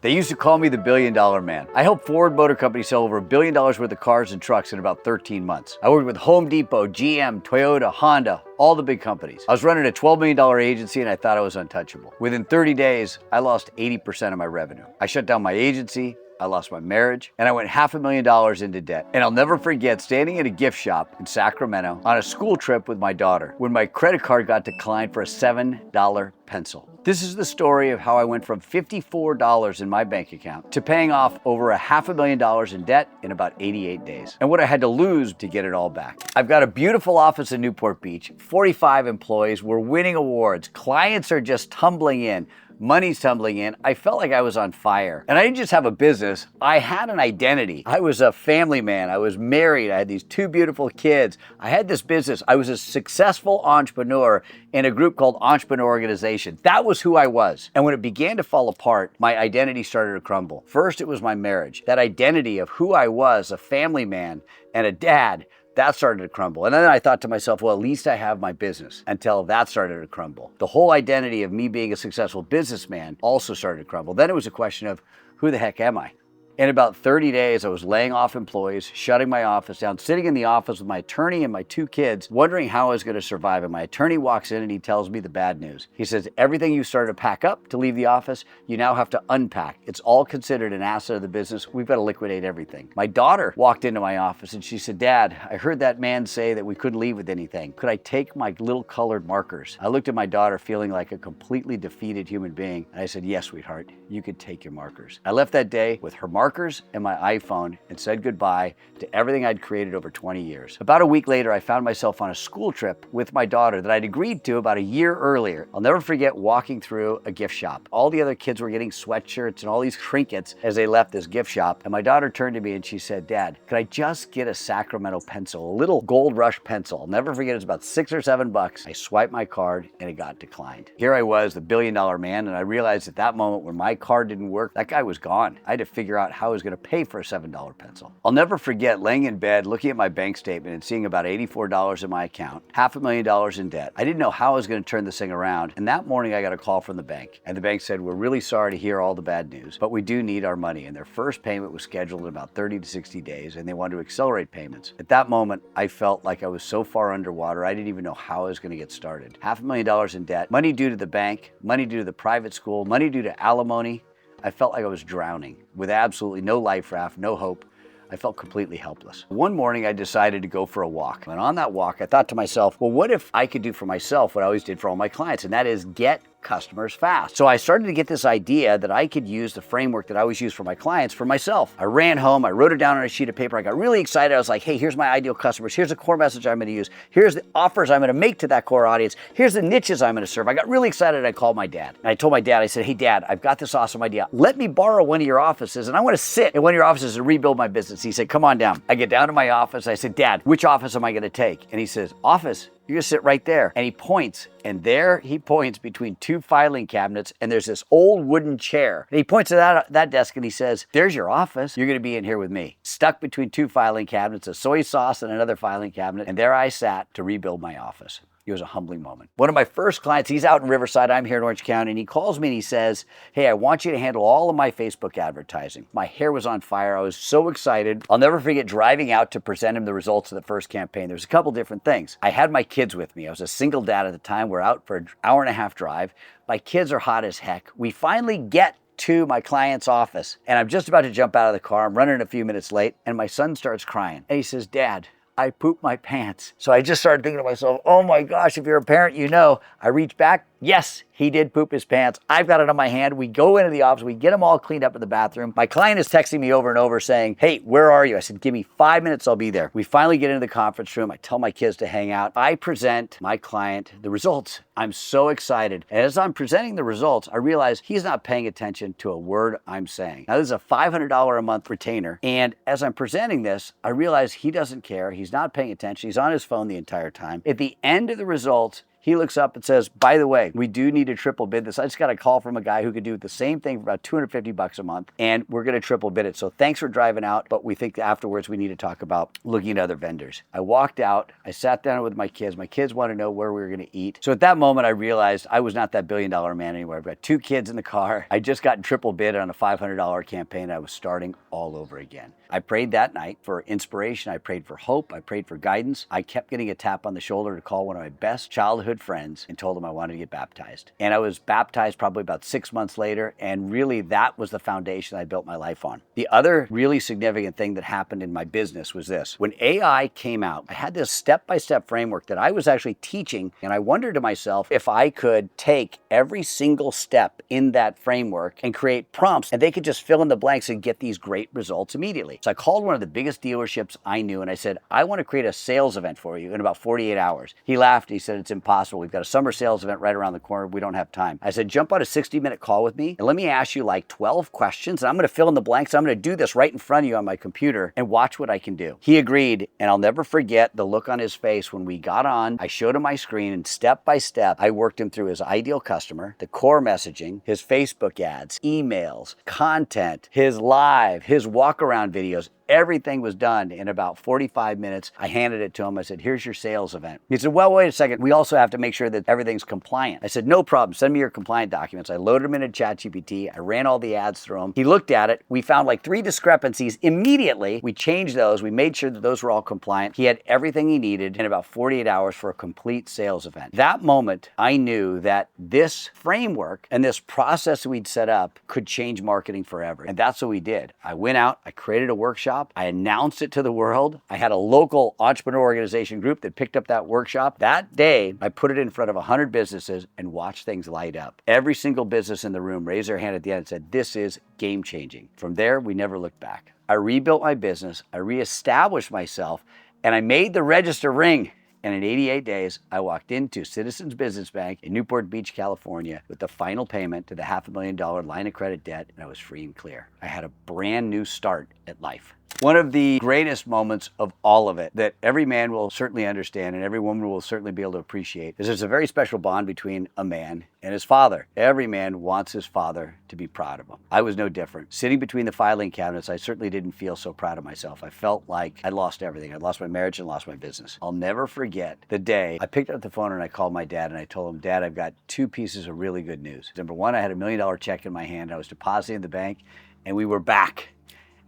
They used to call me the $1 billion man. I helped Ford Motor Company sell over $1 billion worth of cars and trucks in about 13 months. I worked with Home Depot, GM, Toyota, Honda, all the big companies. I was running a $12 million agency and I thought I was untouchable. Within 30 days, I lost 80% of my revenue. I shut down my agency, I lost my marriage, and I went $500,000 into debt. And I'll never forget standing in a gift shop in Sacramento on a school trip with my daughter when my credit card got declined for a $7 pencil. This is the story of how I went from $54 in my bank account to paying off over $500,000 in debt in about 88 days, and what I had to lose to get it all back. I've got a beautiful office in Newport Beach, 45 employees, we're winning awards, clients are just tumbling in, money's tumbling in. I felt like I was on fire. And I didn't just have a business, I had an identity. I was a family man, I was married, I had these 2 beautiful kids. I had this business, I was a successful entrepreneur in a group called Entrepreneur Organization. That was who I was. And when it began to fall apart, my identity started to crumble. First, it was my marriage. That identity of who I was, a family man and a dad, that started to crumble. And then I thought to myself, well, at least I have my business, until that started to crumble. The whole identity of me being a successful businessman also started to crumble. Then it was a question of, who the heck am I? In about 30 days, I was laying off employees, shutting my office down, sitting in the office with my attorney and my 2 kids, wondering how I was going to survive. And my attorney walks in and he tells me the bad news. He says, everything you started to pack up to leave the office, you now have to unpack. It's all considered an asset of the business. We've got to liquidate everything. My daughter walked into my office and she said, Dad, I heard that man say that we couldn't leave with anything. Could I take my little colored markers? I looked at my daughter feeling like a completely defeated human being. And I said, yes, sweetheart, you could take your markers. I left that day with her markers and my iPhone and said goodbye to everything I'd created over 20 years. About a week later, I found myself on a school trip with my daughter that I'd agreed to about a year earlier. I'll never forget walking through a gift shop. All the other kids were getting sweatshirts and all these trinkets as they left this gift shop. And my daughter turned to me and she said, Dad, could I just get a Sacramento pencil, a little Gold Rush pencil? I'll never forget, it was about $6 or $7. I swiped my card and it got declined. Here I was, the $1 billion man, and I realized at that moment when my card didn't work, that guy was gone. I had to figure out how I was going to pay for a $7 pencil. I'll never forget laying in bed, looking at my bank statement and seeing about $84 in my account, $500,000 in debt. I didn't know how I was going to turn this thing around. And that morning I got a call from the bank, and the bank said, we're really sorry to hear all the bad news, but we do need our money. And their first payment was scheduled in about 30 to 60 days, and they wanted to accelerate payments. At that moment, I felt like I was so far underwater, I didn't even know how I was going to get started. $500,000 in debt, money due to the bank, money due to the private school, money due to alimony. I felt like I was drowning with absolutely no life raft, no hope. I felt completely helpless. One morning I decided to go for a walk. And on that walk, I thought to myself, well, what if I could do for myself what I always did for all my clients? And that is get customers fast. So I started to get this idea that I could use the framework that I always use for my clients for myself. I ran home, I wrote it down on a sheet of paper. I got really excited. I was like, hey, here's my ideal customers. Here's the core message I'm going to use. Here's the offers I'm going to make to that core audience. Here's the niches I'm going to serve. I got really excited. I called my dad. And I told my dad, I said, hey, Dad, I've got this awesome idea. Let me borrow one of your offices and I want to sit in one of your offices and rebuild my business. He said, come on down. I get down to my office. I said, Dad, which office am I going to take? And he says, office? You're gonna sit right there. And he points, and there he points between 2 filing cabinets, and there's this old wooden chair. And he points to that desk and he says, there's your office. You're gonna be in here with me. Stuck between 2 filing cabinets, a soy sauce and another filing cabinet. And there I sat to rebuild my office. It was a humbling moment. One of my first clients, he's out in Riverside, I'm here in Orange County, and he calls me and he says, hey, I want you to handle all of my Facebook advertising. My hair was on fire. I was so excited. I'll never forget driving out to present him the results of the first campaign. There's a couple different things. I had my kids with me. I was a single dad at the time. We're out for an hour-and-a-half drive. My kids are hot as heck. We finally get to my client's office, and I'm just about to jump out of the car. I'm running a few minutes late, and my son starts crying. And he says, Dad, I pooped my pants. So I just started thinking to myself, oh my gosh, if you're a parent, you know. I reach back, yes, he did poop his pants. I've got it on my hand. We go into the office, we get them all cleaned up in the bathroom. My client is texting me over and over saying, hey, where are you? I said, give me 5 minutes, I'll be there. We finally get into the conference room. I tell my kids to hang out. I present my client the results. I'm so excited. And as I'm presenting the results, I realize he's not paying attention to a word I'm saying. Now, this is a $500 a month retainer. And as I'm presenting this, I realize he doesn't care. He's not paying attention. He's on his phone the entire time. At the end of the results, He looks up and says, by the way, we do need to triple bid this. I just got a call from a guy who could do the same thing for about $250 a month, and we're going to triple bid it. So thanks for driving out, but we think afterwards we need to talk about looking at other vendors. I walked out. I sat down with my kids. My kids want to know where we were going to eat. So at that moment, I realized I was not that billion-dollar man anymore. I've got 2 kids in the car. I just gotten triple bid on a $500 campaign. I was starting all over again. I prayed that night for inspiration. I prayed for hope. I prayed for guidance. I kept getting a tap on the shoulder to call one of my best childhood friends and told him I wanted to get baptized. And I was baptized probably about 6 months later. And really that was the foundation I built my life on. The other really significant thing that happened in my business was this. When AI came out, I had this step-by-step framework that I was actually teaching. And I wondered to myself if I could take every single step in that framework and create prompts and they could just fill in the blanks and get these great results immediately. So I called one of the biggest dealerships I knew and I said, I want to create a sales event for you in about 48 hours. He laughed. He said, it's impossible. We've got a summer sales event right around the corner. We don't have time. I said, jump on a 60-minute call with me and let me ask you like 12 questions and I'm going to fill in the blanks. I'm going to do this right in front of you on my computer and watch what I can do. He agreed, and I'll never forget the look on his face when we got on. I showed him my screen and step by step, I worked him through his ideal customer, the core messaging, his Facebook ads, emails, content, his live, his walk around videos. Everything was done in about 45 minutes. I handed it to him. I said, here's your sales event. He said, well, wait a second. We also have to make sure that everything's compliant. I said, no problem. Send me your compliant documents. I loaded them into ChatGPT. I ran all the ads through them. He looked at it. We found like 3 discrepancies immediately. We changed those. We made sure that those were all compliant. He had everything he needed in about 48 hours for a complete sales event. That moment, I knew that this framework and this process we'd set up could change marketing forever. And that's what we did. I went out. I created a workshop. I announced it to the world. I had a local entrepreneur organization group that picked up that workshop. That day, I put it in front of 100 businesses and watched things light up. Every single business in the room raised their hand at the end and said, this is game changing. From there, we never looked back. I rebuilt my business. I reestablished myself and I made the register ring. And in 88 days, I walked into Citizens Business Bank in Newport Beach, California, with the final payment to the $500,000 line of credit debt, and I was free and clear. I had a brand new start at life. One of the greatest moments of all of it that every man will certainly understand and every woman will certainly be able to appreciate is there's a very special bond between a man and his father. Every man wants his father to be proud of him. I was no different. Sitting between the filing cabinets, I certainly didn't feel so proud of myself. I felt like I'd lost everything. I'd lost my marriage and lost my business. I'll never forget the day I picked up the phone and I called my dad and I told him, Dad, I've got 2 pieces of really good news. Number one, I had $1 million check in my hand. I was depositing in the bank and we were back.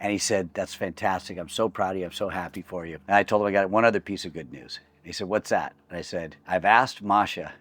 And he said, that's fantastic. I'm so proud of you. I'm so happy for you. And I told him I got one other piece of good news. He said, what's that? And I said, I've asked Masha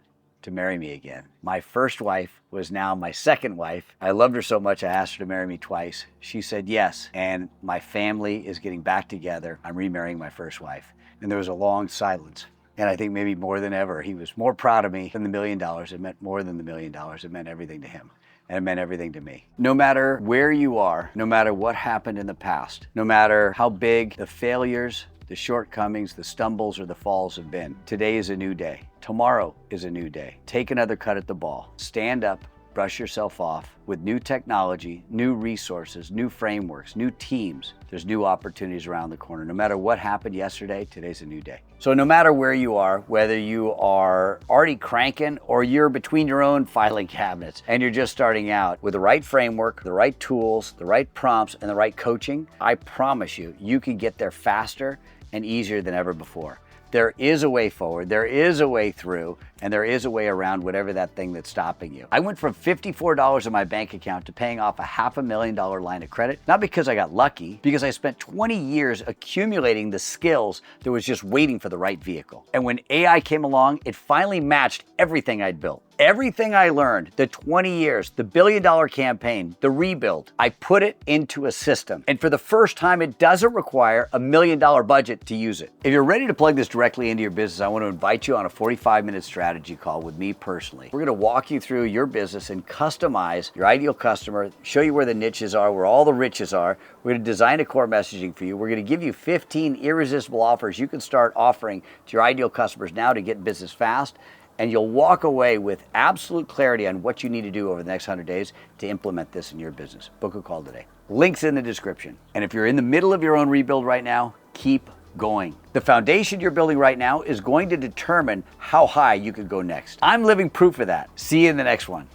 to marry me again. My first wife was now my second wife. I loved her so much I asked her to marry me twice. She said yes. And my family is getting back together. I'm remarrying my first wife. And there was a long silence. And I think maybe more than ever, he was more proud of me than the $1 million. It meant more than the $1 million. It meant everything to him. And it meant everything to me. No matter where you are, no matter what happened in the past, no matter how big the failures, the shortcomings, the stumbles, or the falls have been, today is a new day. Tomorrow is a new day. Take another cut at the ball. Stand up, brush yourself off with new technology, new resources, new frameworks, new teams. There's new opportunities around the corner. No matter what happened yesterday, today's a new day. So no matter where you are, whether you are already cranking or you're between your own filing cabinets and you're just starting out with the right framework, the right tools, the right prompts, and the right coaching, I promise you, you can get there faster and easier than ever before. There is a way forward, there is a way through, and there is a way around whatever that thing that's stopping you. I went from $54 in my bank account to paying off a $500,000 line of credit, not because I got lucky, because I spent 20 years accumulating the skills that was just waiting for the right vehicle. And when AI came along, it finally matched everything I'd built. Everything I learned, the 20 years, the $1 billion campaign, the rebuild, I put it into a system. And for the first time, it doesn't require a $1 million budget to use it. If you're ready to plug this directly into your business, I want to invite you on a 45-minute strategy call with me personally. We're going to walk you through your business and customize your ideal customer, show you where the niches are, where all the riches are. We're going to design a core messaging for you. We're going to give you 15 irresistible offers you can start offering to your ideal customers now to get business fast. And you'll walk away with absolute clarity on what you need to do over the next 100 days to implement this in your business. Book a call today. Links in the description. And if you're in the middle of your own rebuild right now, keep going. The foundation you're building right now is going to determine how high you can go next. I'm living proof of that. See you in the next one.